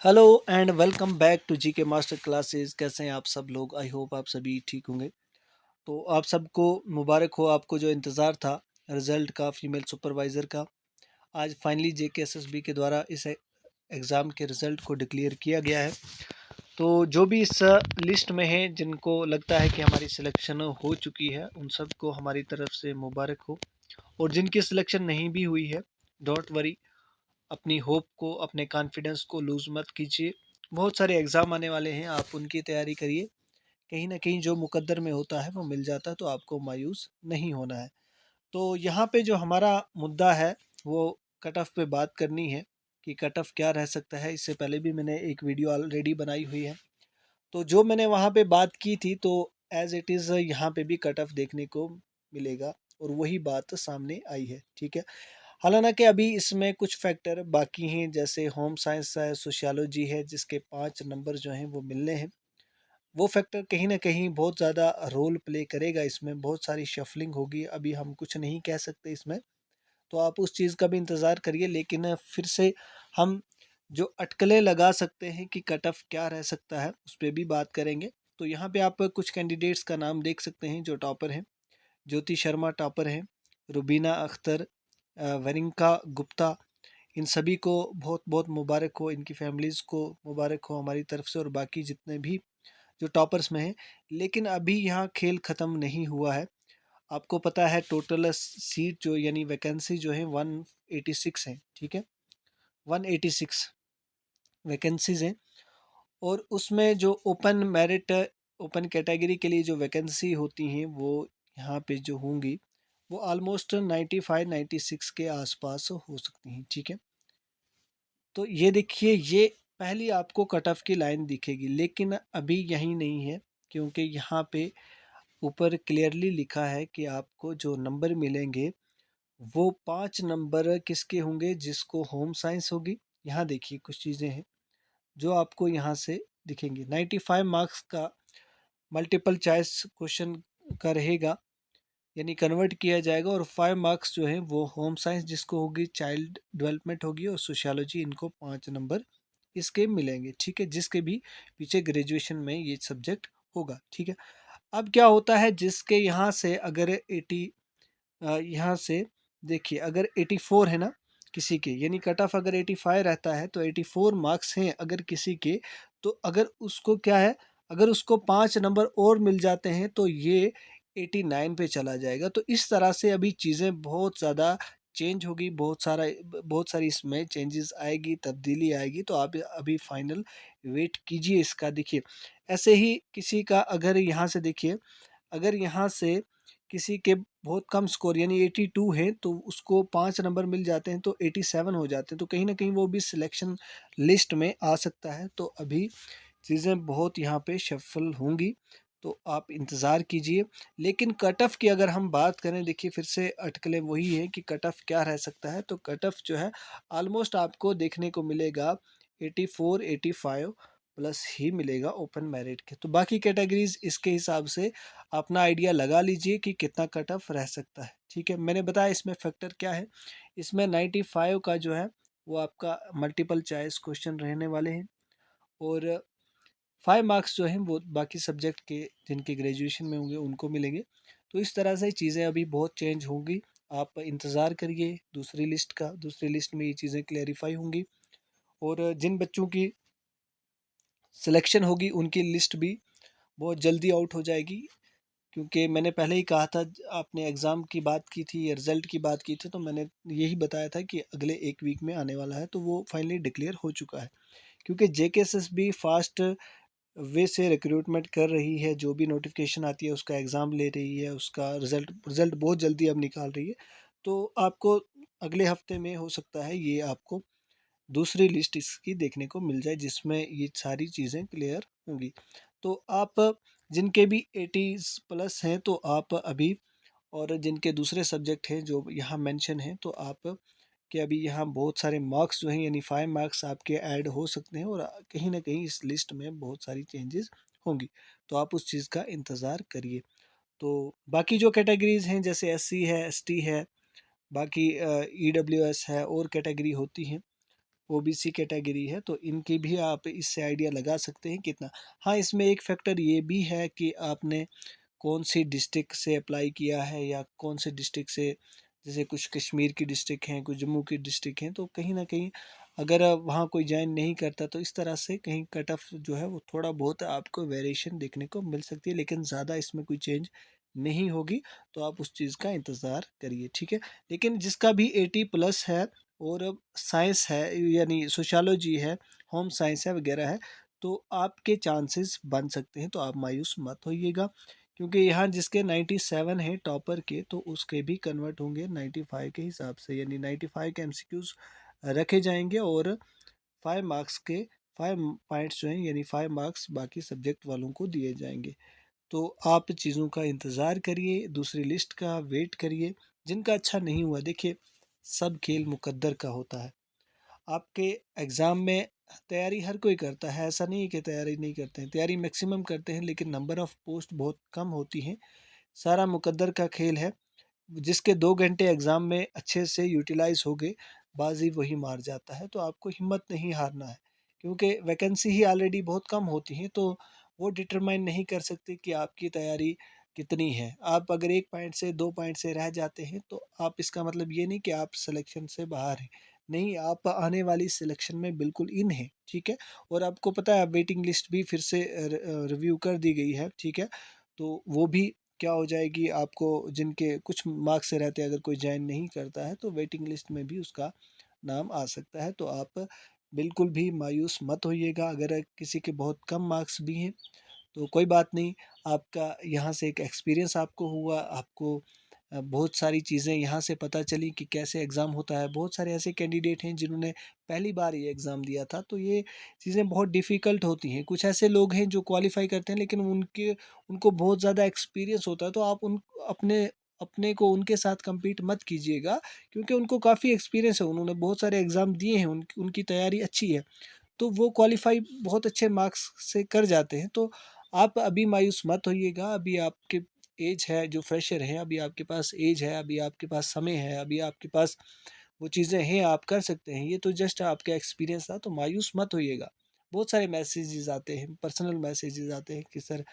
Hello and welcome back to GK master classes. कैसे हैं आप सब लोग? आई होप आप सभी ठीक होंगे। तो आप सबको मुबारक हो, आपको जो इंतज़ार था रिज़ल्ट का, फीमेल सुपरवाइज़र का, आज फाइनली जेके एसएसबी के द्वारा इस एग्ज़ाम के रिज़ल्ट को डिक्लेयर किया गया है। तो जो भी इस लिस्ट में है, जिनको लगता है कि हमारी सिलेक्शन हो चुकी है, उन सबको हमारी तरफ से मुबारक हो। और जिनकी सिलेक्शन नहीं भी हुई है, डोंट वरी, अपनी होप को, अपने कॉन्फिडेंस को लूज़ मत कीजिए। बहुत सारे एग्ज़ाम आने वाले हैं, आप उनकी तैयारी करिए। कहीं न कहीं जो मुकद्दर में होता है वो मिल जाता है, तो आपको मायूस नहीं होना है। तो यहाँ पे जो हमारा मुद्दा है वो कट ऑफ पे बात करनी है कि कट ऑफ क्या रह सकता है। इससे पहले भी मैंने एक वीडियो ऑलरेडी बनाई हुई है। तो जो मैंने वहाँ पे बात की थी, तो एज़ इट इज़ यहाँ पे भी कट ऑफ देखने को मिलेगा और वही बात सामने आई है, ठीक है। हालांकि अभी इसमें कुछ फैक्टर बाकी हैं, जैसे होम साइंस है, सोशियोलॉजी है, जिसके 5 नंबर जो हैं वो मिलने हैं। वो फैक्टर कहीं ना कहीं बहुत ज़्यादा रोल प्ले करेगा, इसमें बहुत सारी शफलिंग होगी। अभी हम कुछ नहीं कह सकते इसमें, तो आप उस चीज़ का भी इंतज़ार करिए। लेकिन फिर से हम जो अटकलें लगा सकते हैं कि कट ऑफ क्या रह सकता है, उस पर भी बात करेंगे। तो यहाँ पे आप कुछ कैंडिडेट्स का नाम देख सकते हैं जो टॉपर हैं। ज्योति शर्मा टॉपर हैं, रुबीना अख्तर, वरिंका गुप्ता। इन सभी को बहुत बहुत मुबारक हो, इनकी फैमिलीज़ को मुबारक हो हमारी तरफ से, और बाकी जितने भी जो टॉपर्स में हैं। लेकिन अभी यहाँ खेल ख़त्म नहीं हुआ है। आपको पता है टोटल सीट जो यानी वैकेंसी जो है 186 है, ठीक है। 186 वैकेंसीज़ हैं। और उसमें जो ओपन मेरिट, ओपन कैटेगरी के लिए जो वैकेंसी होती हैं वो यहाँ पे जो होंगी वो ऑलमोस्ट 95-96 के आसपास हो सकती हैं, ठीक है। तो ये देखिए, ये पहली आपको कट ऑफ की लाइन दिखेगी, लेकिन अभी यही नहीं है, क्योंकि यहाँ पे ऊपर क्लियरली लिखा है कि आपको जो नंबर मिलेंगे वो 5 नंबर किसके होंगे, जिसको होम साइंस होगी। यहाँ देखिए कुछ चीज़ें हैं जो आपको यहाँ से दिखेंगी। 95 मार्क्स का मल्टीपल चॉइस क्वेश्चन का रहेगा, यानी कन्वर्ट किया जाएगा। और 5 मार्क्स जो है वो होम साइंस जिसको होगी, चाइल्ड डेवलपमेंट होगी, और सोशियोलॉजी, इनको 5 नंबर इसके मिलेंगे, ठीक है, जिसके भी पीछे ग्रेजुएशन में ये सब्जेक्ट होगा, ठीक है। अब क्या होता है, जिसके यहाँ से अगर 80, यहाँ से देखिए अगर 84 है ना किसी के, यानी कट ऑफ अगर 85 रहता है तो 84 मार्क्स हैं अगर किसी के, तो अगर उसको क्या है, अगर उसको 5 नंबर और मिल जाते हैं तो ये 89 पे चला जाएगा। तो इस तरह से अभी चीज़ें बहुत ज़्यादा चेंज होगी, बहुत सारी इसमें चेंजेस आएगी, तब्दीली आएगी। तो आप अभी फाइनल वेट कीजिए इसका। देखिए ऐसे ही किसी का अगर यहाँ से देखिए, अगर यहाँ से किसी के बहुत कम स्कोर यानी 82 है, तो उसको 5 नंबर मिल जाते हैं तो 87 हो जाते हैं, तो कहीं ना कहीं वो भी सिलेक्शन लिस्ट में आ सकता है। तो अभी चीज़ें बहुत यहाँ पे शफल होंगी, तो आप इंतज़ार कीजिए। लेकिन कट ऑफ की अगर हम बात करें, देखिए फिर से अटकलें वही है कि कट ऑफ क्या रह सकता है। तो कट ऑफ जो है ऑलमोस्ट आपको देखने को मिलेगा 84-85 प्लस ही मिलेगा ओपन मेरिट के। तो बाकी कैटेगरीज इसके हिसाब से अपना आइडिया लगा लीजिए कि कितना कट ऑफ रह सकता है, ठीक है। मैंने बताया इसमें फैक्टर क्या है। इसमें 95 का जो है वो आपका मल्टीपल चॉइस क्वेश्चन रहने वाले हैं, और 5 मार्क्स जो हैं वो बाकी सब्जेक्ट के जिनके ग्रेजुएशन में होंगे उनको मिलेंगे। तो इस तरह से चीज़ें अभी बहुत चेंज होंगी। आप इंतज़ार करिए दूसरी लिस्ट का, दूसरी लिस्ट में ये चीज़ें क्लेरिफाई होंगी। और जिन बच्चों की सिलेक्शन होगी उनकी लिस्ट भी बहुत जल्दी आउट हो जाएगी, क्योंकि मैंने पहले ही कहा था, आपने एग्ज़ाम की बात की थी या रिज़ल्ट की बात की थी, तो मैंने यही बताया था कि अगले एक वीक में आने वाला है। तो वो फाइनली डिक्लेयर हो चुका है, क्योंकि जेकेएसएसबी फास्ट वे से रिक्रूटमेंट कर रही है। जो भी नोटिफिकेशन आती है उसका एग्ज़ाम ले रही है, उसका रिज़ल्ट बहुत जल्दी अब निकाल रही है। तो आपको अगले हफ्ते में हो सकता है ये आपको दूसरी लिस्ट इसकी देखने को मिल जाए, जिसमें ये सारी चीज़ें क्लियर होंगी। तो आप जिनके भी 80 प्लस हैं तो आप अभी, और जिनके दूसरे सब्जेक्ट हैं जो यहाँ मेंशन हैं, तो आप कि अभी यहाँ बहुत सारे मार्क्स जो हैं यानी 5 मार्क्स आपके ऐड हो सकते हैं, और कहीं ना कहीं इस लिस्ट में बहुत सारी चेंजेस होंगी। तो आप उस चीज़ का इंतज़ार करिए। तो बाकी जो कैटेगरीज हैं जैसे एससी है, एसटी है, बाकी ईडब्ल्यूएस है, और कैटेगरी होती हैं, ओबीसी कैटेगरी है, तो इनकी भी आप इससे आइडिया लगा सकते हैं कितना। हाँ, इसमें एक फैक्टर ये भी है कि आपने कौन सी डिस्ट्रिक्ट से अप्लाई किया है या कौन से डिस्ट्रिक्ट से, जैसे कुछ कश्मीर की डिस्ट्रिक्ट हैं, कुछ जम्मू की डिस्ट्रिक्ट हैं, तो कहीं ना कहीं अगर वहाँ कोई ज्वाइन नहीं करता तो इस तरह से कहीं कट ऑफ जो है वो थोड़ा बहुत आपको वेरिएशन देखने को मिल सकती है, लेकिन ज़्यादा इसमें कोई चेंज नहीं होगी। तो आप उस चीज़ का इंतज़ार करिए, ठीक है। लेकिन जिसका भी 80+ है और साइंस है यानी सोशियोलॉजी है, होम साइंस है वगैरह है, तो आपके चांसेस बन सकते हैं, तो आप मायूस मत होइएगा। क्योंकि यहाँ जिसके 97 है टॉपर के, तो उसके भी कन्वर्ट होंगे 95 के हिसाब से, यानी 95 के एमसीक्यूज रखे जाएंगे और 5 मार्क्स के 5 पॉइंट्स जो हैं यानी 5 मार्क्स बाकी सब्जेक्ट वालों को दिए जाएंगे। तो आप चीज़ों का इंतज़ार करिए, दूसरी लिस्ट का वेट करिए। जिनका अच्छा नहीं हुआ, देखिए सब खेल मुकद्दर का होता है। आपके एग्ज़ाम में तैयारी हर कोई करता है, ऐसा नहीं है कि तैयारी नहीं करते हैं, तैयारी मैक्सिमम करते हैं, लेकिन नंबर ऑफ़ पोस्ट बहुत कम होती हैं। सारा मुकद्दर का खेल है। जिसके 2 घंटे एग्ज़ाम में अच्छे से यूटिलाइज हो गए, बाजी वही मार जाता है। तो आपको हिम्मत नहीं हारना है, क्योंकि वैकेंसी ही ऑलरेडी बहुत कम होती हैं, तो वो डिटरमाइन नहीं कर सकते कि आपकी तैयारी कितनी है। आप अगर 1 पॉइंट से 2 पॉइंट से रह जाते हैं, तो आप इसका मतलब ये नहीं कि आप सिलेक्शन से बाहर हैं। नहीं, आप आने वाली सिलेक्शन में बिल्कुल इन हैं, ठीक है। और आपको पता है वेटिंग लिस्ट भी फिर से रिव्यू कर दी गई है, ठीक है। तो वो भी क्या हो जाएगी, आपको जिनके कुछ मार्क्स से रहते हैं, अगर कोई ज्वाइन नहीं करता है तो वेटिंग लिस्ट में भी उसका नाम आ सकता है। तो आप बिल्कुल भी मायूस मत होइएगा। अगर किसी के बहुत कम मार्क्स भी हैं तो कोई बात नहीं, आपका यहाँ से एक एक्सपीरियंस आपको हुआ, आपको बहुत सारी चीज़ें यहाँ से पता चली कि कैसे एग्ज़ाम होता है। बहुत सारे ऐसे कैंडिडेट हैं जिन्होंने पहली बार ये एग्ज़ाम दिया था, तो ये चीज़ें बहुत डिफ़िकल्ट होती हैं। कुछ ऐसे लोग हैं जो क्वालिफ़ाई करते हैं, लेकिन उनको बहुत ज़्यादा एक्सपीरियंस होता है, तो आप उन अपने अपने को उनके साथ कम्पीट मत कीजिएगा, क्योंकि उनको काफ़ी एक्सपीरियंस है, उन्होंने बहुत सारे एग्ज़ाम दिए हैं, उनकी तैयारी अच्छी है। तो वो क्वालिफ़ाई बहुत अच्छे मार्क्स से कर जाते हैं। तो आप अभी मायूस मत होइएगा, अभी आपके एज है, जो फ्रेशर हैं, अभी आपके पास एज है, अभी आपके पास समय है, अभी आपके पास वो चीज़ें हैं, आप कर सकते हैं। ये तो जस्ट आपका एक्सपीरियंस था, तो मायूस मत होइएगा। बहुत सारे मैसेजेस आते हैं, पर्सनल मैसेजेस आते हैं कि सर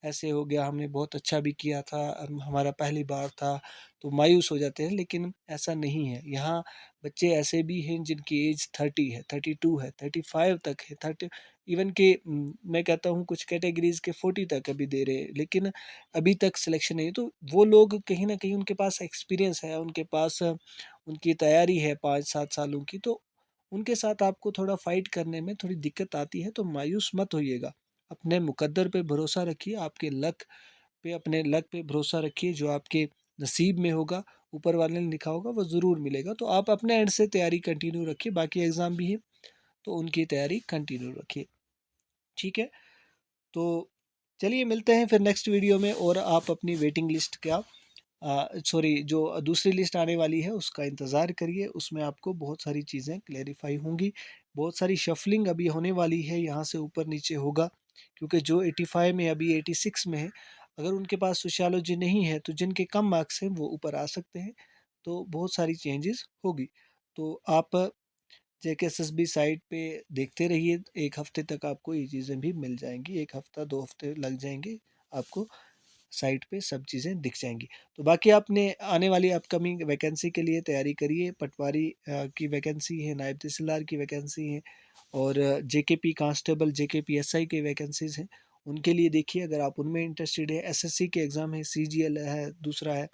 ऐसे हो गया, हमने बहुत अच्छा भी किया था, हमारा पहली बार था, तो मायूस हो जाते हैं। लेकिन ऐसा नहीं है, यहाँ बच्चे ऐसे भी हैं जिनकी एज 30 है, 32 है, 35 तक है, 30 इवन के मैं कहता हूँ कुछ कैटेगरीज के 40 तक अभी दे रहे हैं, लेकिन अभी तक सिलेक्शन नहीं है। तो वो लोग कहीं ना कहीं उनके पास एक्सपीरियंस है, उनके पास उनकी तैयारी है 5-7 सालों की, तो उनके साथ आपको थोड़ा फाइट करने में थोड़ी दिक्कत आती है। तो मायूस मत होइएगा, अपने मुकद्दर पे भरोसा रखिए, आपके लक पे, अपने लक पे भरोसा रखिए। जो आपके नसीब में होगा, ऊपर वाले ने लिखा होगा, वो ज़रूर मिलेगा। तो आप अपने एंड से तैयारी कंटिन्यू रखिए, बाकी एग्ज़ाम भी है तो उनकी तैयारी कंटिन्यू रखिए, ठीक है। तो चलिए मिलते हैं फिर नेक्स्ट वीडियो में, और आप अपनी वेटिंग लिस्ट का सॉरी जो दूसरी लिस्ट आने वाली है उसका इंतज़ार करिए। उसमें आपको बहुत सारी चीज़ें क्लेरिफाई होंगी, बहुत सारी शफलिंग अभी होने वाली है, यहाँ से ऊपर नीचे होगा। क्योंकि जो 85 में अभी 86 में है, अगर उनके पास सोशियोलॉजी नहीं है, तो जिनके कम मार्क्स हैं वो ऊपर आ सकते हैं। तो बहुत सारी चेंजेस होगी। तो आप जेकेएसएसबी साइट पे देखते रहिए, 1 हफ्ते तक आपको ये चीज़ें भी मिल जाएंगी, 1 हफ्ता 2 हफ्ते लग जाएंगे, आपको साइट पे सब चीज़ें दिख जाएंगी। तो बाकी आपने आने वाली अपकमिंग वैकेंसी के लिए तैयारी करिए। पटवारी की वैकेंसी है, नायब तहसीलदार की वैकेंसी है, और जेकेपी कांस्टेबल, जेकेपी एसआई की वैकेंसीज़ हैं, उनके लिए देखिए अगर आप उनमें इंटरेस्टेड है। एसएससी के एग्ज़ाम है, सीजीएल है, दूसरा है,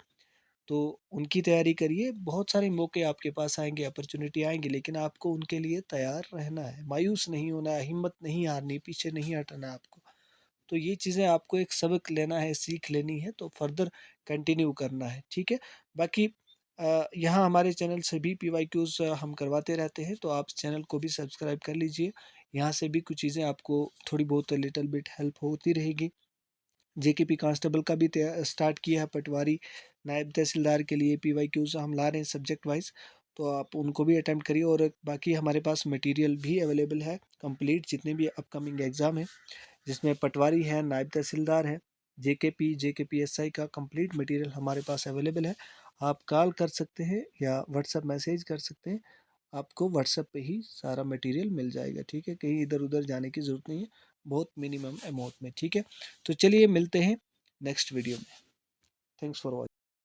तो उनकी तैयारी करिए। बहुत सारे मौके आपके पास आएंगे, अपॉर्चुनिटी आएंगी, लेकिन आपको उनके लिए तैयार रहना है, मायूस नहीं होना है, हिम्मत नहीं हारनी, पीछे नहीं हटना है आपको। तो ये चीज़ें आपको एक सबक लेना है, सीख लेनी है, तो फर्दर कंटिन्यू करना है, ठीक है। बाकी यहाँ हमारे चैनल से भी पीवाईक्यूज़ हम करवाते रहते हैं, तो आप चैनल को भी सब्सक्राइब कर लीजिए। यहाँ से भी कुछ चीज़ें आपको थोड़ी बहुत लिटिल बिट हेल्प होती रहेगी। जेकेपी कांस्टेबल का भी स्टार्ट किया है, पटवारी नायब तहसीलदार के लिए पीवाईक्यूज़ हम ला रहे हैं सब्जेक्ट वाइज, तो आप उनको भी अटेम्प्ट करिए। और बाकी हमारे पास मटेरियल भी अवेलेबल है कंप्लीट, जितने भी अपकमिंग एग्ज़ाम है, जिसमें पटवारी है, नायब तहसीलदार है, जेकेपी एसआई का कंप्लीट मटेरियल हमारे पास अवेलेबल है। आप कॉल कर सकते हैं या व्हाट्सएप मैसेज कर सकते हैं, आपको व्हाट्सएप पे ही सारा मटेरियल मिल जाएगा, ठीक है, कहीं इधर उधर जाने की ज़रूरत नहीं है, बहुत मिनिमम अमाउंट में, ठीक है। तो चलिए मिलते हैं नेक्स्ट वीडियो में। Thanks for watching.